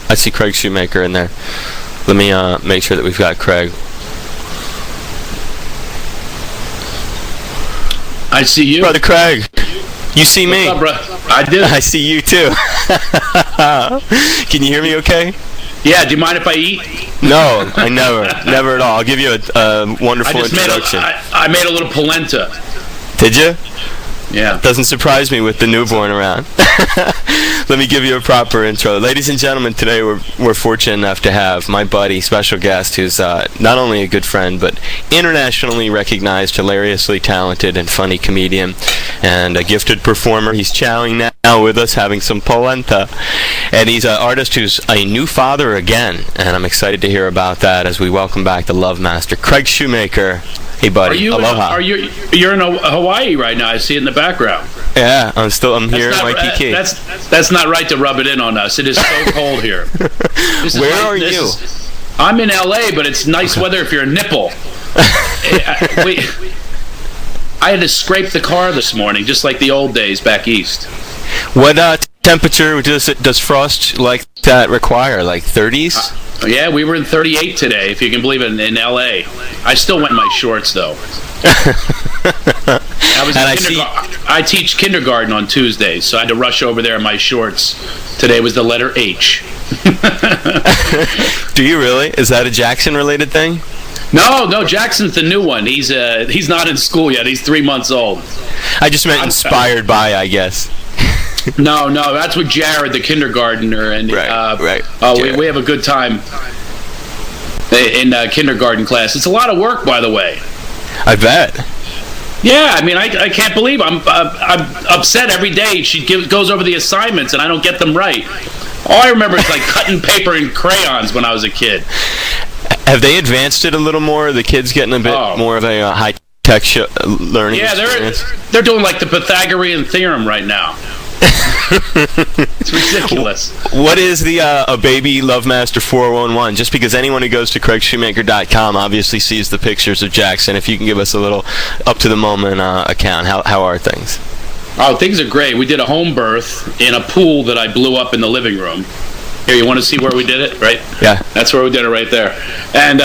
I see Craig Shoemaker in there. Let me make sure that we've got Craig. I see you. Brother Craig. You see me. What's up, bro? I do. I see you too. Can you hear me okay? Yeah, do you mind if I eat? No, I never at all. I'll give you a wonderful introduction. I made a little polenta. Did you? Yeah. Doesn't surprise me with the newborn around. Let me give you a proper intro. Ladies and gentlemen, today we're fortunate enough to have my buddy, special guest, who's not only a good friend, but internationally recognized, hilariously talented, and funny comedian, and a gifted performer. He's chowing now with us, having some polenta. And he's an artist who's a new father again, and I'm excited to hear about that as we welcome back the Lovemaster, Craig Shoemaker. Hey, buddy. Aloha. You're in Hawaii right now? I see it in the background. Yeah, I'm here in Waikiki. That's not right to rub it in on us. It is so cold here. Where are you? I'm in LA, but it's nice weather if you're a nipple. I had to scrape the car this morning, just like the old days back east. What temperature does frost like that require? Like 30s? Yeah, we were in 38 today, if you can believe it, in LA. I still went in my shorts, though. I teach kindergarten on Tuesdays, so I had to rush over there in my shorts. Today was the letter H. Do you really? Is that a Jackson-related thing? No, Jackson's the new one. He's not in school yet. He's 3 months old. I just meant inspired by, I guess. No, that's with Jared, the kindergartner, and right. We have a good time in kindergarten class. It's a lot of work, by the way. I bet. Yeah, I mean, I can't believe I'm upset every day. She goes over the assignments, and I don't get them right. All I remember is like cutting paper and crayons when I was a kid. Have they advanced it a little more? Are the kids getting a bit more of a high-tech learning experience? They're doing like the Pythagorean theorem right now. It's ridiculous. What is the a baby Lovemaster 411? Just because anyone who goes to CraigShoemaker.com obviously sees the pictures of Jackson. If you can give us a little up-to-the-moment account, how are things? Oh, things are great. We did a home birth in a pool that I blew up in the living room. Here, you want to see where we did it? Right? Yeah. That's where we did it right there. And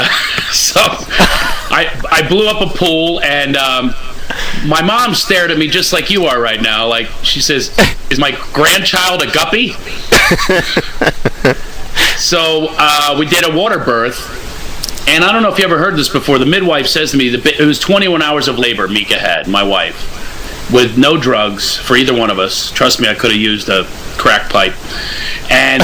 so I blew up a pool, and my mom stared at me just like you are right now. Like, she says, is my grandchild a guppy? So we did a water birth, and I don't know if you ever heard this before. The midwife says to me, it was 21 hours of labor Mika had, my wife, with no drugs for either one of us. Trust me, I could have used a crack pipe. And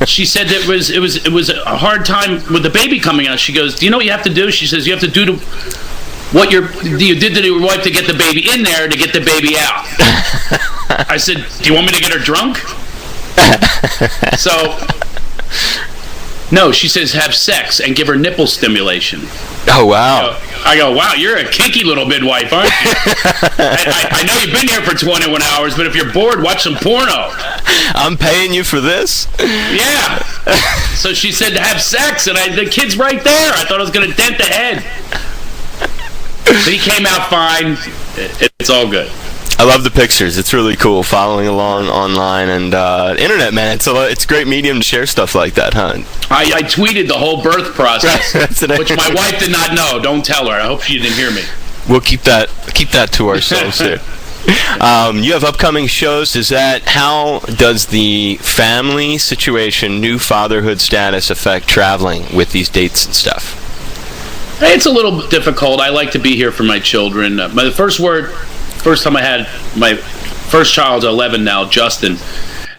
she said that it was a hard time with the baby coming out. She goes, do you know what you have to do? She says, you have to do what you did to your wife to get the baby in there to get the baby out. I said, do you want me to get her drunk? So, no, she says have sex and give her nipple stimulation. Oh, wow. I go, wow, you're a kinky little midwife, aren't you? I know you've been here for 21 hours, but if you're bored, watch some porno. I'm paying you for this? Yeah. So she said to have sex, and the kid's right there. I thought I was going to dent the head. But he came out fine. It's all good. I love the pictures. It's really cool following along online and internet, man. It's a great medium to share stuff like that, huh? I tweeted the whole birth process, which my wife did not know. Don't tell her. I hope she didn't hear me. We'll keep that to ourselves here. You have upcoming shows. How does the family situation, new fatherhood status affect traveling with these dates and stuff? It's a little difficult. I like to be here for my children. The first time I had my first child's 11 now, Justin,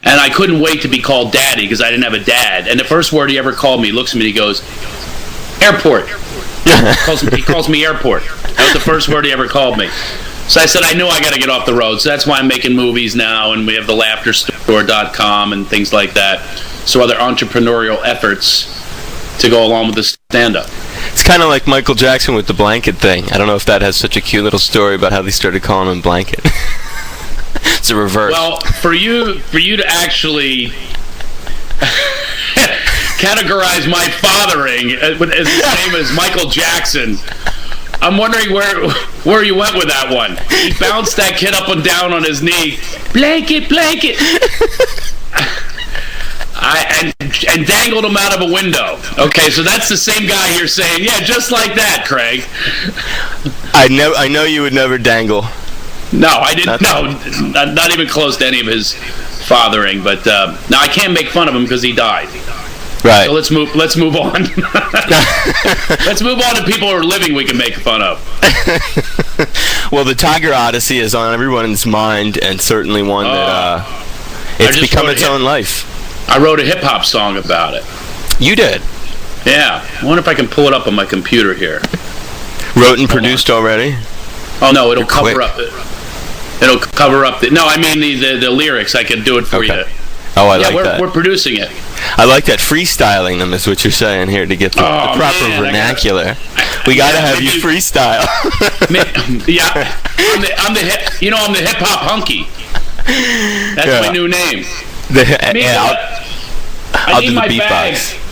and I couldn't wait to be called Daddy because I didn't have a dad. And the first word he ever called me, he looks at me, he goes, airport. He calls me airport. That was the first word he ever called me. So I said, I knew I got to get off the road. So that's why I'm making movies now, and we have the laughterstore.com and things like that. So other entrepreneurial efforts to go along with the stand-up. It's kind of like Michael Jackson with the blanket thing. I don't know if that has such a cute little story about how they started calling him Blanket. It's a reverse. Well, for you to actually categorize my fathering as the same as Michael Jackson, I'm wondering where you went with that one. He bounced that kid up and down on his knee. Blanket. and dangled him out of a window. Okay, so that's the same guy here saying, yeah, just like that, Craig. I know you would never dangle. No, I didn't. No, not even close to any of his fathering. But no, I can't make fun of him because he died. Right. So let's move on. Let's move on to people who are living we can make fun of. Well, the Tiger Odyssey is on everyone's mind, and certainly one that it's become its own life. I wrote a hip-hop song about it. You did? Yeah. I wonder if I can pull it up on my computer here. Wrote and produced already? Oh, no, it'll cover up it. It'll cover up the... No, I mean the lyrics. I can do it for you. Oh, I like that. We're producing it. I like that. Freestyling them is what you're saying here to get the proper vernacular. We got to have you freestyle. Yeah. I'm the hip hop hunky. That's my new name. I'll do the beatbox.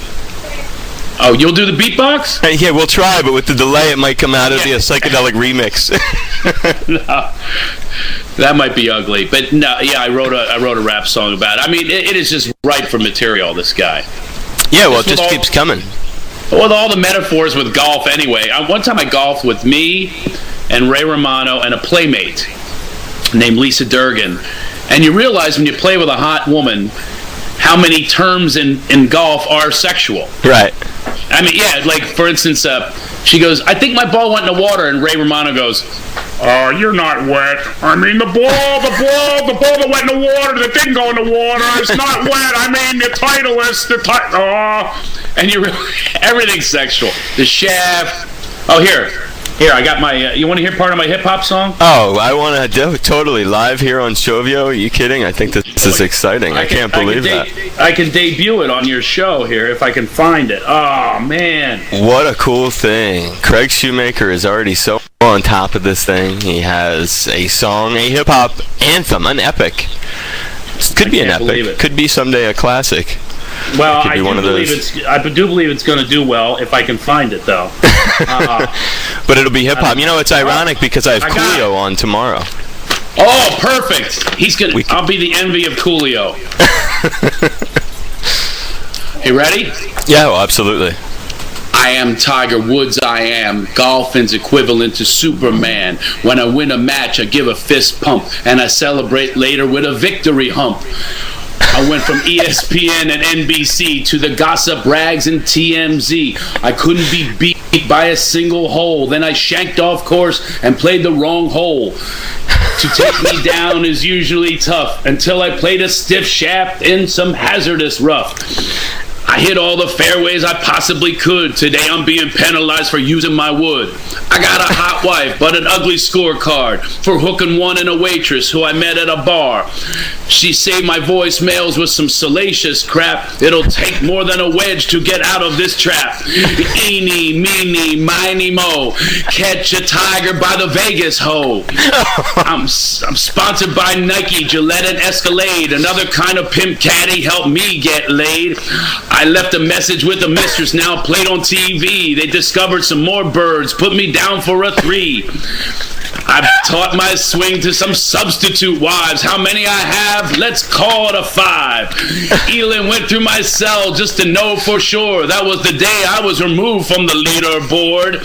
Oh, you'll do the beatbox? Yeah, we'll try, but with the delay, it might come out as a psychedelic remix. No, that might be ugly. But no, yeah, I wrote a rap song about it. I mean, it is just ripe for material. This guy. Yeah, well, it just keeps coming. With all the metaphors with golf, anyway. One time I golfed with me and Ray Romano and a playmate named Lisa Durgan, and you realize when you play with a hot woman how many terms in golf are sexual. Right. I mean, yeah, like, for instance, she goes, I think my ball went in the water, and Ray Romano goes, you're not wet. I mean, the ball that went in the water, that didn't go in the water, it's not wet. I mean, the Titleist, and everything's sexual. The shaft. Oh, here, I got my, you want to hear part of my hip-hop song? Oh, I want to do totally live here on Shovio. Are you kidding? I think this is exciting. I can't believe that. I can debut it on your show here if I can find it. Oh, man. What a cool thing. Craig Shoemaker is already so on top of this thing. He has a song, a hip-hop anthem, an epic. Could be an epic. Could be someday a classic. Well, I do believe it's going to do well if I can find it, though. But it'll be hip hop. You know, it's ironic because I have Coolio on tomorrow. Oh, perfect! I'll be the envy of Coolio. You ready? Yeah, well, absolutely. I am Tiger Woods, I am. Golfing's equivalent to Superman. When I win a match, I give a fist pump, and I celebrate later with a victory hump. I went from ESPN and NBC to the gossip rags and TMZ. I couldn't be beat by a single hole. Then I shanked off course and played the wrong hole. To take me down is usually tough until I played a stiff shaft in some hazardous rough. I hit all the fairways I possibly could. Today I'm being penalized for using my wood. I got a hot wife, but an ugly scorecard for hooking one and a waitress who I met at a bar. She saved my voicemails with some salacious crap. It'll take more than a wedge to get out of this trap. Eeny, meeny, miny, mo. Catch a tiger by the Vegas hoe. I'm sponsored by Nike, Gillette, and Escalade. Another kind of pimp caddy helped me get laid. I left a message with the mistress, now played on TV. They discovered some more birds, put me down for a 3. I've taught my swing to some substitute wives. How many I have? Let's call it a 5. Elin went through my cell just to know for sure. That was the day I was removed from the leaderboard.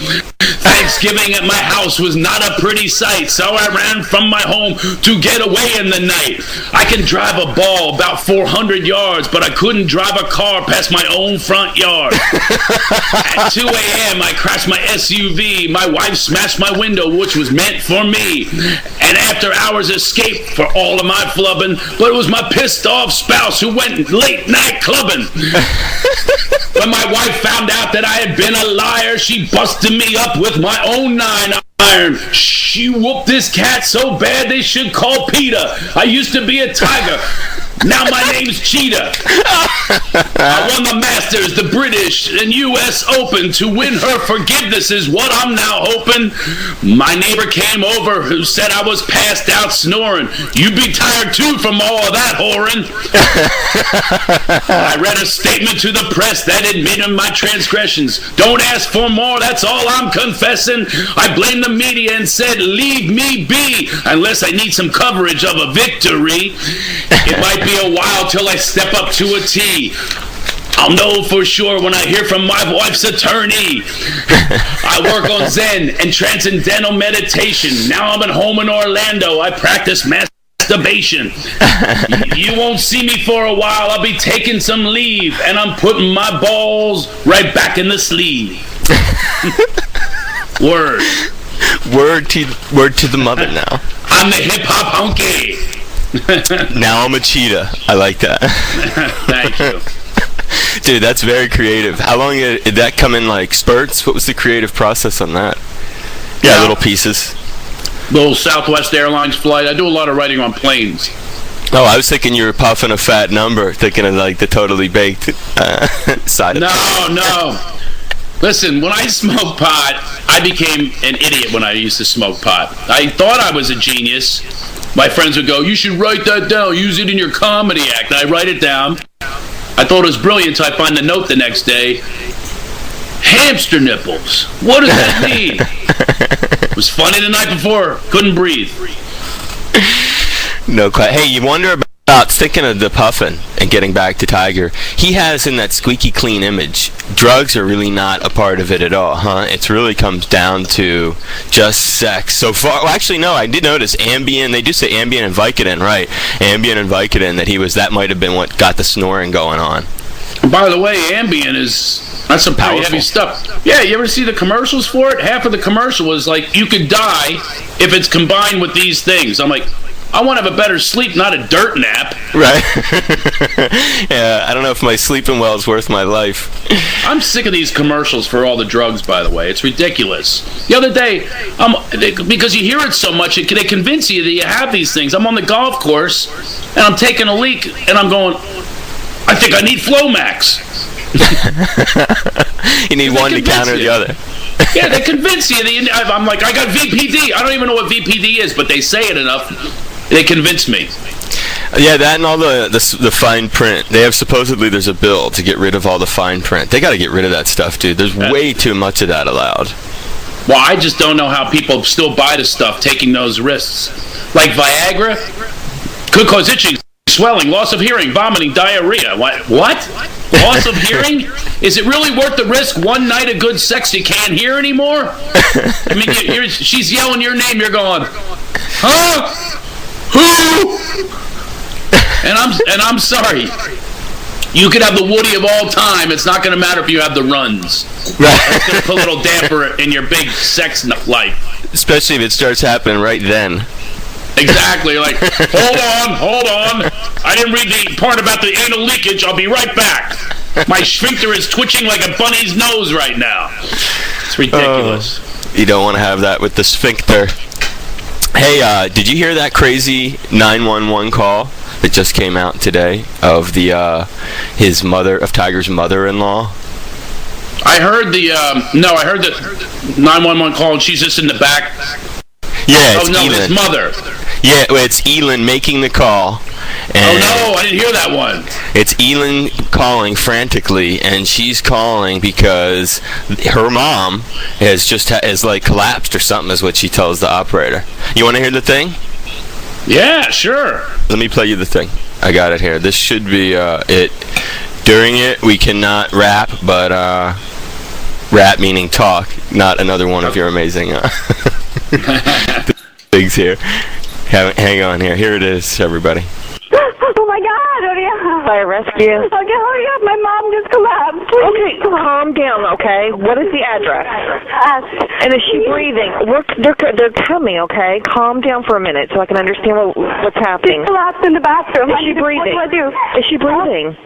Thanksgiving at my house was not a pretty sight, so I ran from my home to get away in the night. I can drive a ball about 400 yards, but I couldn't drive a car past my own front yard. At 2 a.m., I crashed my SUV. My wife smashed my window, which was meant for me. And after hours escaped for all of my flubbing, but it was my pissed off spouse who went late night clubbing. When my wife found out that I had been a liar, she busted me up with my own 9-iron. She whooped this cat so bad they should call PETA. I used to be a tiger. Now my name's Cheetah. I won the Masters, the British, and U.S. Open. To win her forgiveness is what I'm now hoping. My neighbor came over who said I was passed out snoring. You'd be tired too from all of that whoring. I read a statement to the press that admitted my transgressions. Don't ask for more, that's all I'm confessing. I blamed the media and said, leave me be, unless I need some coverage of a victory. It might be be a while till I step up to a T. I'll know for sure when I hear from my wife's attorney. I work on Zen and transcendental meditation. Now I'm at home in Orlando. I practice masturbation. You won't see me for a while. I'll be taking some leave, and I'm putting my balls right back in the sleeve. Word. Word to the mother now. I'm the hip-hop honky. Now I'm a cheetah. I like that. Thank you. Dude, that's very creative. How long did that come in, like, spurts? What was the creative process on that? Yeah, little pieces. Little Southwest Airlines flight. I do a lot of writing on planes. Oh, I was thinking you were puffing a fat number, thinking of, like, the totally baked side of it. No. Listen, when I smoked pot, I became an idiot when I used to smoke pot. I thought I was a genius. My friends would go, you should write that down, use it in your comedy act. And I write it down. I thought it was brilliant, so I find the note the next day. Hamster nipples. What does that mean? It was funny the night before. Couldn't breathe. No, hey, you wonder about sticking of the puffin and getting back to Tiger. He has in that squeaky clean image. Drugs are really not a part of it at all, huh? It really comes down to just sex. So far, well, actually, no. I did notice Ambien. They do say Ambien and Vicodin, right? Ambien and Vicodin. That might have been what got the snoring going on. By the way, Ambien that's some pretty heavy stuff. Yeah, you ever see the commercials for it? Half of the commercial was like, you could die if it's combined with these things. I'm like, I want to have a better sleep, not a dirt nap. Right. Yeah, I don't know if my sleeping well is worth my life. I'm sick of these commercials for all the drugs, by the way. It's ridiculous. The other day, because you hear it so much, they convince you that you have these things. I'm on the golf course, and I'm taking a leak, and I'm going, I think I need Flomax. You need one to counter the other. Yeah, they convince you. I'm like, I got VPD. I don't even know what VPD is, but they say it enough. They convince me. Yeah, that and all the fine print. They have there's a bill to get rid of all the fine print. They got to get rid of that stuff, dude. There's way too much of that allowed. Well, I just don't know how people still buy the stuff taking those risks. Like Viagra could cause itching, swelling, loss of hearing, vomiting, diarrhea. What? Loss of hearing? Is it really worth the risk? One night of good sex you can't hear anymore? I mean, she's yelling your name. You're going, huh? Who? And I'm sorry. You could have the Woody of all time. It's not going to matter if you have the runs. Right. It's going to put a little damper in your big sex life. Especially if it starts happening right then. Exactly. Like, hold on. I didn't read the part about the anal leakage. I'll be right back. My sphincter is twitching like a bunny's nose right now. It's ridiculous. You don't want to have that with the sphincter. Hey, did you hear that crazy 911 call that just came out today of Tiger's mother-in-law? I heard the 911 call, and she's just in the back. Yeah, it's Elin. His mother. Yeah, well, it's Elin making the call. And I didn't hear that one. It's Elin calling frantically, and she's calling because her mom has collapsed or something, is what she tells the operator. You want to hear the thing? Yeah, sure. Let me play you the thing. I got it here. This should be it. During it, we cannot rap, but rap meaning talk, not another one of your amazing things here. Hang on here. Here it is, everybody. Oh my God, hurry up. Fire rescue. Okay, hurry up. My mom just collapsed. Please. Okay, calm down, okay? What is the address? And is she breathing? They're coming, okay? Calm down for a minute so I can understand what's happening. She collapsed in the bathroom. Is she breathing? What do I do? Is she breathing?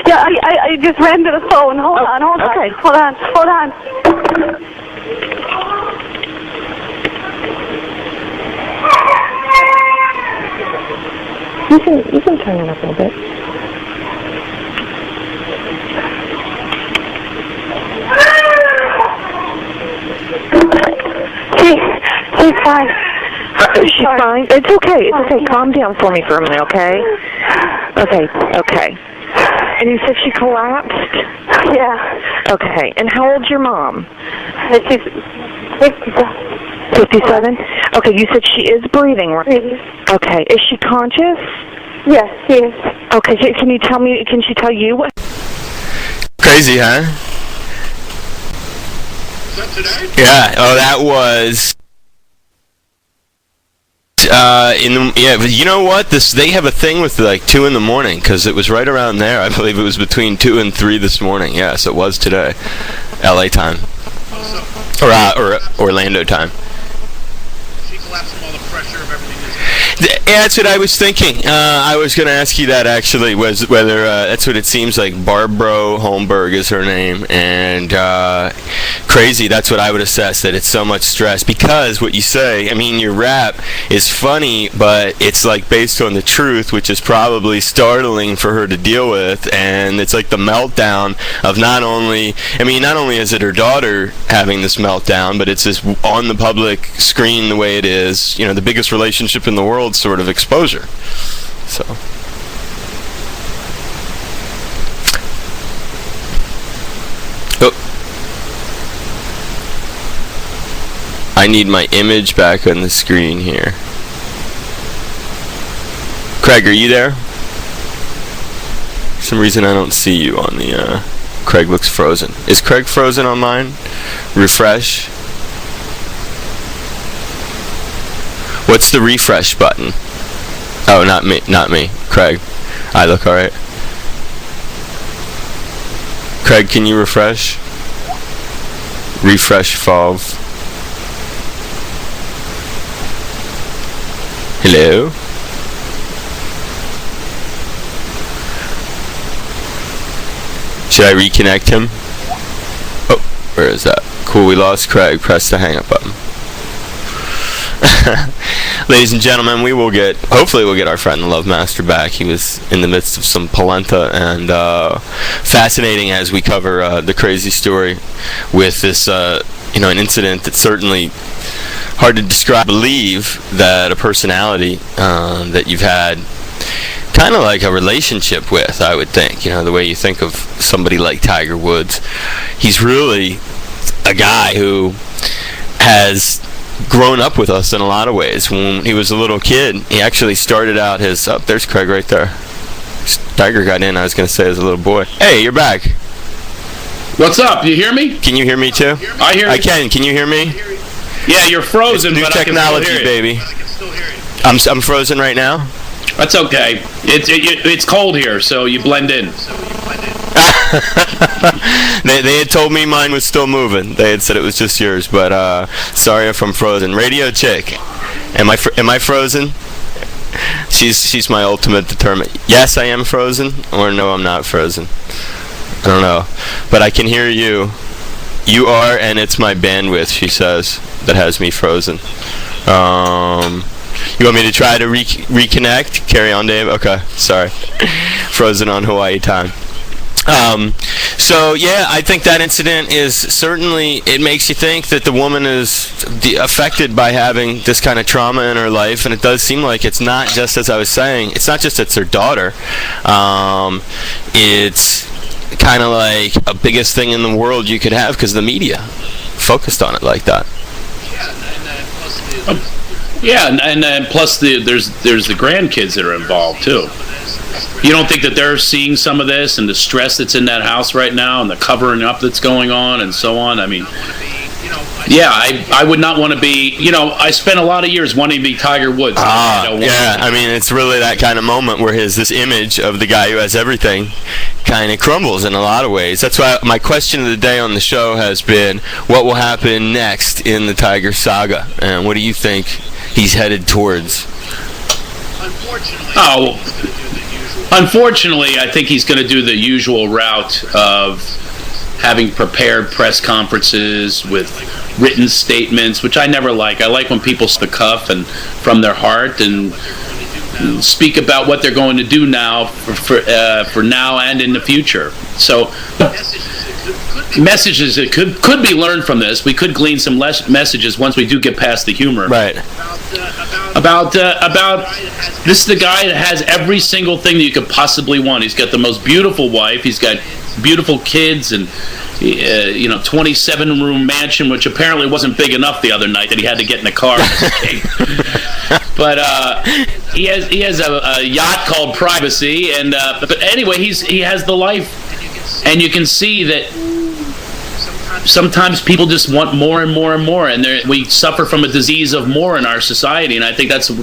Yeah, I just ran to the phone. Hold on. Okay. Hold on. You can turn it up a little bit. She's fine. She's fine? It's okay. Calm down for me for a minute, okay? Okay. And you said she collapsed? Yeah. Okay. And how old's your mom? She's 57? Okay, you said she is breathing, right? Breathing. Okay. Is she conscious? Yes, she is. Okay, can you tell me? Can she tell you what? Crazy, huh? Is that today? Yeah. Oh, that was. But you know what? They have a thing with like 2 in the morning because it was right around there. I believe it was between 2 and 3 this morning. Yes, it was today, L.A. time, or Orlando time. She collapsed from all the pressure of everything. Yeah, that's what I was thinking. I was going to ask you that actually, was whether that's what it seems like. Barbro Holmberg is her name, and crazy. That's what I would assess, that it's so much stress because what you say. I mean, your rap is funny, but it's like based on the truth, which is probably startling for her to deal with, and it's like the meltdown of not only is it her daughter having this meltdown, but it's this on the public screen the way it is. You know, the biggest relationship in the world sort of exposure. So I need my image back on the screen here. Craig, are you there? For some reason I don't see you on the Craig looks frozen. Is Craig frozen on mine? Refresh. What's the refresh button? Oh, not me. Craig. I look alright. Craig, can you refresh? Refresh valve. Hello? Should I reconnect him? Oh, where is that? Cool, we lost Craig. Press the hang up button. Ladies and gentlemen, hopefully we'll get our friend the Lovemaster back. He was in the midst of some polenta, and fascinating as we cover the crazy story with this, an incident that's certainly hard to describe. I believe that a personality that you've had kind of like a relationship with, I would think, the way you think of somebody like Tiger Woods. He's really a guy who has grown up with us in a lot of ways. When he was a little kid, he actually started out his... Oh, there's Craig right there. Tiger got in, I was going to say, as a little boy. Hey, you're back. What's up? You hear me? Can you hear me too? I hear you. I can. Can you hear me? Yeah, you're frozen, new but technology, I can still hear you. baby. I can still hear you. I'm frozen right now? That's okay. It's cold here, so you blend in. They had told me mine was still moving. They had said it was just yours, but sorry if I'm frozen. Radio chick, am I frozen? She's my ultimate determinant. Yes, I am frozen, or no, I'm not frozen. I don't know, but I can hear you. You are, and it's my bandwidth, she says, that has me frozen. You want me to try to reconnect? Carry on, Dave? Okay, sorry. Frozen on Hawaii time. So yeah, I think that incident is certainly, it makes you think that the woman is affected by having this kind of trauma in her life, and it does seem like it's not just, as I was saying, it's not just it's her daughter. It's kind of like a biggest thing in the world you could have because the media focused on it like that. Yeah, and plus there's the grandkids that are involved too. You don't think that they're seeing some of this and the stress that's in that house right now and the covering up that's going on and so on? I mean, yeah, I would not want to be, I spent a lot of years wanting to be Tiger Woods. Yeah, I mean, it's really that kind of moment where this image of the guy who has everything kind of crumbles in a lot of ways. That's why my question of the day on the show has been, what will happen next in the Tiger saga? And what do you think he's headed towards? Unfortunately, I think he's going to do the usual route of having prepared press conferences with written statements, which I never like. I like when people off the cuff and from their heart and speak about what they're going to do now for now and in the future. So messages that could be learned from this. We could glean some less messages once we do get past the humor. Right. About this is the guy that has every single thing that you could possibly want. He's got the most beautiful wife. He's got beautiful kids and 27-room mansion, which apparently wasn't big enough the other night that he had to get in the car and escape. But he has a yacht called Privacy, and but anyway, he has the life, and you can see that sometimes people just want more and more and more, and we suffer from a disease of more in our society, and I think that's a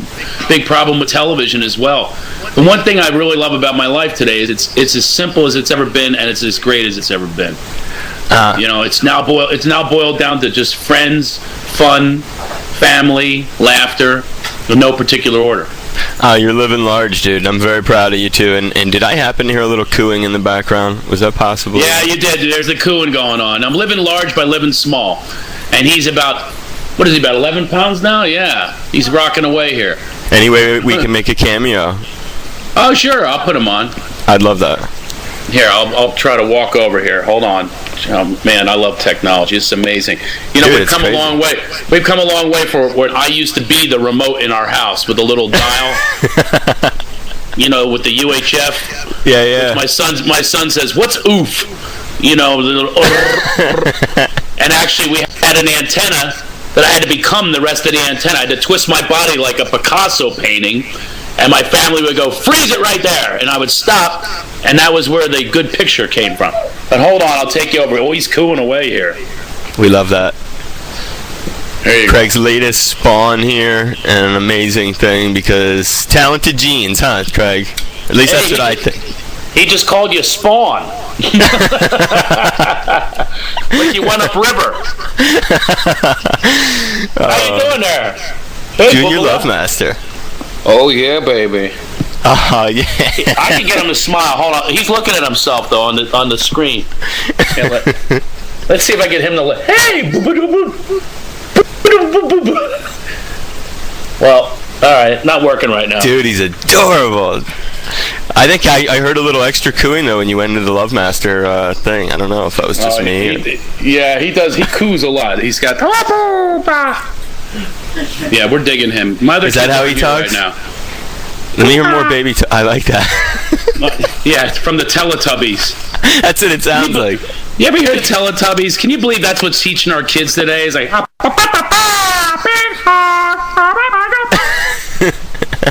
big problem with television as well. The one thing I really love about my life today is it's as simple as it's ever been, and it's as great as it's ever been. It's now boiled down to just friends, fun, family, laughter, in no particular order. You're living large, dude. I'm very proud of you, too. And did I happen to hear a little cooing in the background? Was that possible? Yeah, you did. There's a cooing going on. I'm living large by living small. And he's about 11 pounds now? Yeah. He's rocking away here. Anyway, we can make a cameo. Oh, sure. I'll put him on. I'd love that. Here, I'll try to walk over here. Hold on. Man, I love technology. It's amazing. Dude, we've come a long way. We've come a long way for where I used to be the remote in our house with a little dial. With the UHF. Yeah. My son says, "What's oof?" And actually, we had an antenna that I had to become the rest of the antenna. I had to twist my body like a Picasso painting. And my family would go, "Freeze it right there," and I would stop, and that was where the good picture came from. But hold on, I'll take you over. Oh, he's cooing away here. We love that. There you Craig's latest spawn here, and an amazing thing because talented genes, huh, Craig? At least that's what I think. He just called you Spawn. Like you went upriver. How you doing there? Hey, Junior Lovemaster. Oh, yeah, baby. Oh, yeah. I can get him to smile. Hold on. He's looking at himself, though, on the screen. Let's see if I get him to... Hey! Well, all right. Not working right now. Dude, he's adorable. I think I heard a little extra cooing, though, when you went into the Lovemaster thing. I don't know if that was just me. Yeah, he does. He coos a lot. He's got... Yeah, we're digging him. Is that how he talks? Right now. Let me hear more baby. I like that. Yeah, it's from the Teletubbies. That's what it sounds like. You ever hear the Teletubbies? Can you believe that's what's teaching our kids today? It's like...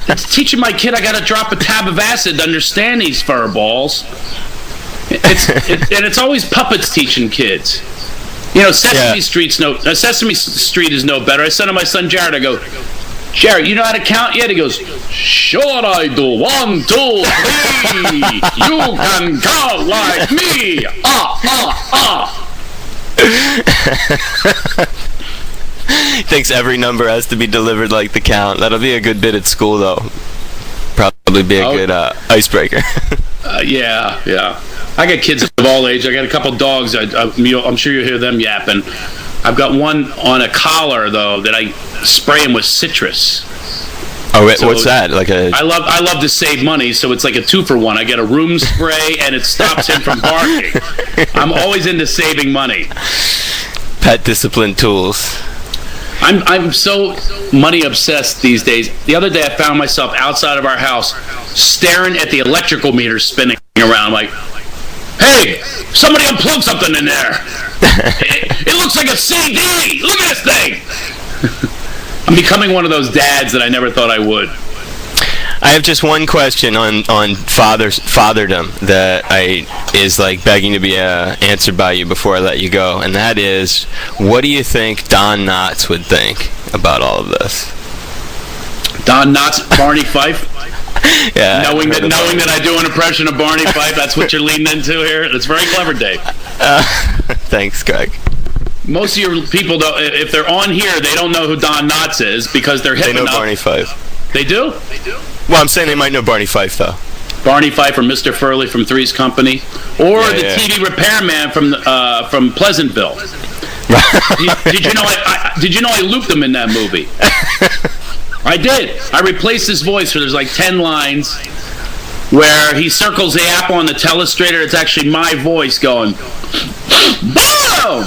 It's teaching my kid I gotta drop a tab of acid to understand these fur balls. And it's always puppets teaching kids. Sesame Street is no better. I said to my son Jared, I go, "Jared, you know how to count yet?" He goes, "Sure I do. 1, 2, 3. You can count like me. Thinks every number has to be delivered like the count. That'll be a good bit at school, though. Probably be a good icebreaker. Yeah. I got kids of all age. I got a couple dogs. I'm sure you'll hear them yapping. I've got one on a collar, though, that I spray him with citrus. Oh, wait, so what's that? I love to save money, so it's like a 2-for-1. I get a room spray, and it stops him from barking. I'm always into saving money. Pet discipline tools. I'm so money obsessed these days. The other day I found myself outside of our house staring at the electrical meter spinning around like, "Hey, somebody unplug something in there. It looks like a CD. Look at this thing." I'm becoming one of those dads that I never thought I would. I have just one question on fatherdom that is like begging to be answered by you before I let you go, and that is, what do you think Don Knotts would think about all of this? Don Knotts, Barney Fife? Yeah. Knowing that I do an impression of Barney Fife, that's what you're leading into here? That's very clever, Dave. Thanks, Greg. Most of your people, though, if they're on here, they don't know who Don Knotts is because they're hip enough. They know Barney Fife. They do? Well, I'm saying they might know Barney Fife, though. Barney Fife or Mr. Furley from Three's Company, or the TV repairman from Pleasantville. Did you know I looped him in that movie? I did. I replaced his voice, so there's like 10 lines where he circles the apple on the telestrator. It's actually my voice going, "Boom!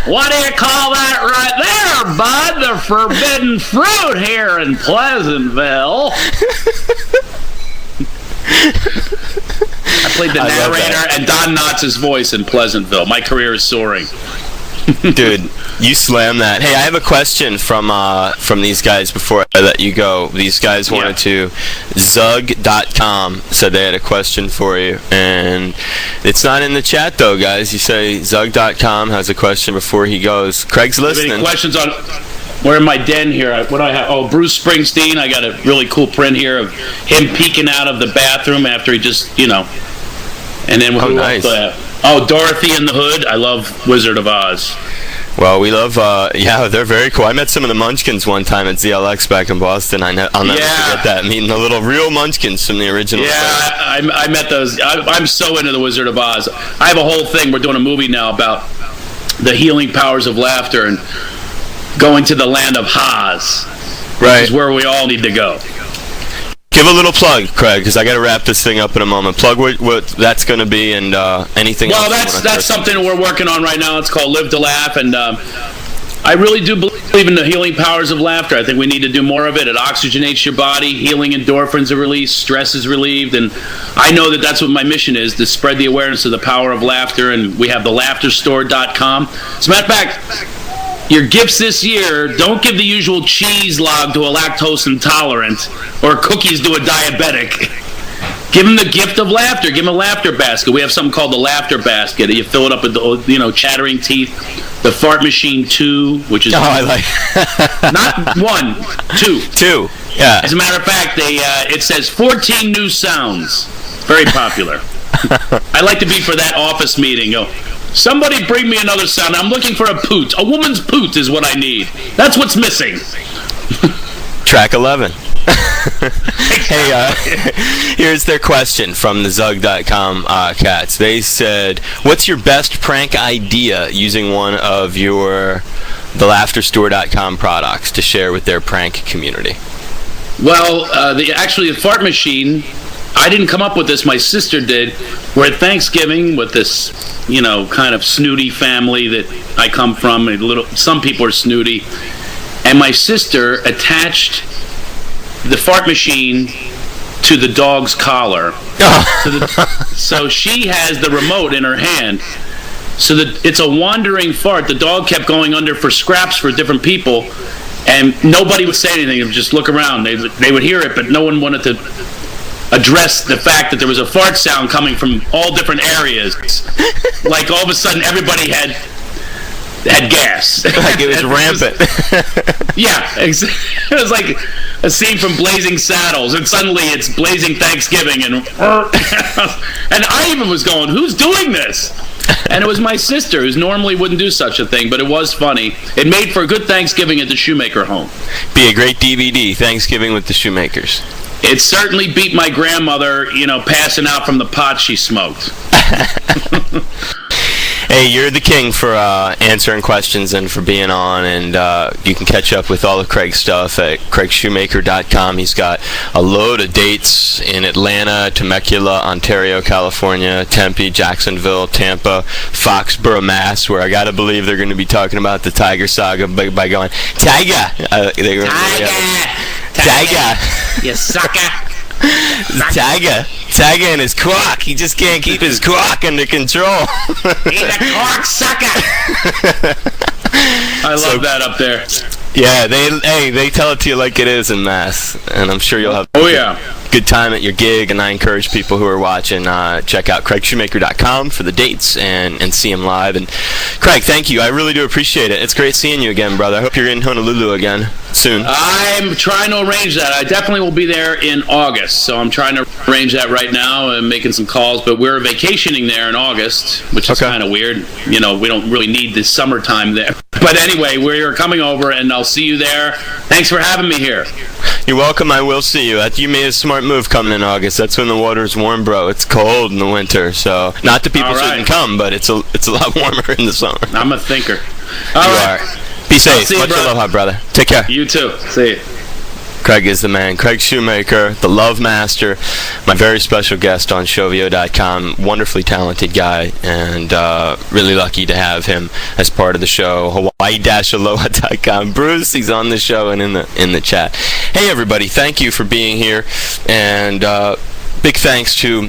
What do you call that right there, bud? The forbidden fruit here in Pleasantville." I played the narrator and Don Knotts' voice in Pleasantville. My career is soaring. Dude, you slam that. Hey, I have a question from these guys before I let you go. These guys wanted to Zug.com said they had a question for you, and it's not in the chat though, guys. You say Zug.com has a question before he goes. Craig's listening. Any questions on? We're in my den here. What do I have? Oh, Bruce Springsteen. I got a really cool print here of him peeking out of the bathroom after he just, And then nice. Dorothy in the Hood. I love Wizard of Oz. Well, we love, they're very cool. I met some of the Munchkins one time at ZLX back in Boston. I'll never forget that, meeting the little real Munchkins from the original. Yeah, I met those. I'm so into the Wizard of Oz. I have a whole thing. We're doing a movie now about the healing powers of laughter and going to the land of Oz. Right. Is where we all need to go. Give a little plug, Craig, because I got to wrap this thing up in a moment. Plug what that's going to be and anything else. Well, that's something we're working on right now. It's called Live to Laugh, and I really do believe in the healing powers of laughter. I think we need to do more of it. It oxygenates your body, healing endorphins are released, stress is relieved, and I know that that's what my mission is, to spread the awareness of the power of laughter, and we have the laughterstore.com. As a matter of fact, your gifts this year, don't give the usual cheese log to a lactose intolerant or cookies to a diabetic. Give them the gift of laughter. Give them a laughter basket. We have something called the laughter basket. You fill it up with, chattering teeth. The fart machine 2, which is I like not 1, 2. 2. Yeah. As a matter of fact, it says 14 new sounds. Very popular. I like to be for that office meeting. Somebody bring me another sound. I'm looking for a poot. A woman's poot is what I need. That's what's missing. Track 11. Hey, here's their question from the Zug.com cats. They said, what's your best prank idea using one of the laughterstore.com products to share with their prank community? Well, the fart machine, I didn't come up with this. My sister did. We're at Thanksgiving with this, kind of snooty family that I come from. Some people are snooty. And my sister attached the fart machine to the dog's collar. So she has the remote in her hand. So that it's a wandering fart. The dog kept going under for scraps for different people. And nobody would say anything. They would just look around. They would hear it, but no one wanted to address the fact that there was a fart sound coming from all different areas. Like all of a sudden everybody had gas. Like it was rampant. Yeah, it was like a scene from Blazing Saddles, and suddenly it's Blazing Thanksgiving, and I even was going, who's doing this? And it was my sister, who normally wouldn't do such a thing, but it was funny. It made for a good Thanksgiving at the Shoemaker home. Be a great DVD, Thanksgiving with the Shoemakers. It certainly beat my grandmother, passing out from the pot she smoked. Hey, you're the king for answering questions and for being on, and you can catch up with all of Craig's stuff at craigshoemaker.com. He's got a load of dates in Atlanta, Temecula, Ontario, California, Tempe, Jacksonville, Tampa, Foxborough, Mass, where I got to believe they're going to be talking about the Tiger Saga by going, Tiger! Tiger! You sucker! Tiger and his quack. He just can't keep his quack under control. He's a quack sucker. I love that up there. Yeah, they tell it to you like it is in Mass, and I'm sure you'll have good time at your gig. And I encourage people who are watching, check out craigshoemaker.com for the dates and see him live. And Craig, thank you. I really do appreciate it. It's great seeing you again, brother. I hope you're in Honolulu again soon. I'm trying to arrange that. I definitely will be there in August, so I'm trying to arrange that right now and making some calls. But we're vacationing there in August, which is kind of weird. We don't really need the summertime there. But anyway, we're coming over, and I'll see you there. Thanks for having me here. You're welcome. I will see you. You made a smart move coming in August. That's when the water's warm, bro. It's cold in the winter, so not that people shouldn't come, but it's a lot warmer in the summer. I'm a thinker. All right. Be safe. Much love, hot brother. Take care. You too. See you. Craig is the man. Craig Shoemaker, the Lovemaster, my very special guest on Shovio.com. Wonderfully talented guy, and really lucky to have him as part of the show. Hawaii-aloha.com. Bruce, he's on the show and in the chat. Hey, everybody, thank you for being here, and big thanks to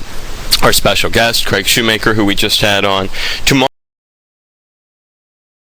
our special guest, Craig Shoemaker, who we just had on. Tomorrow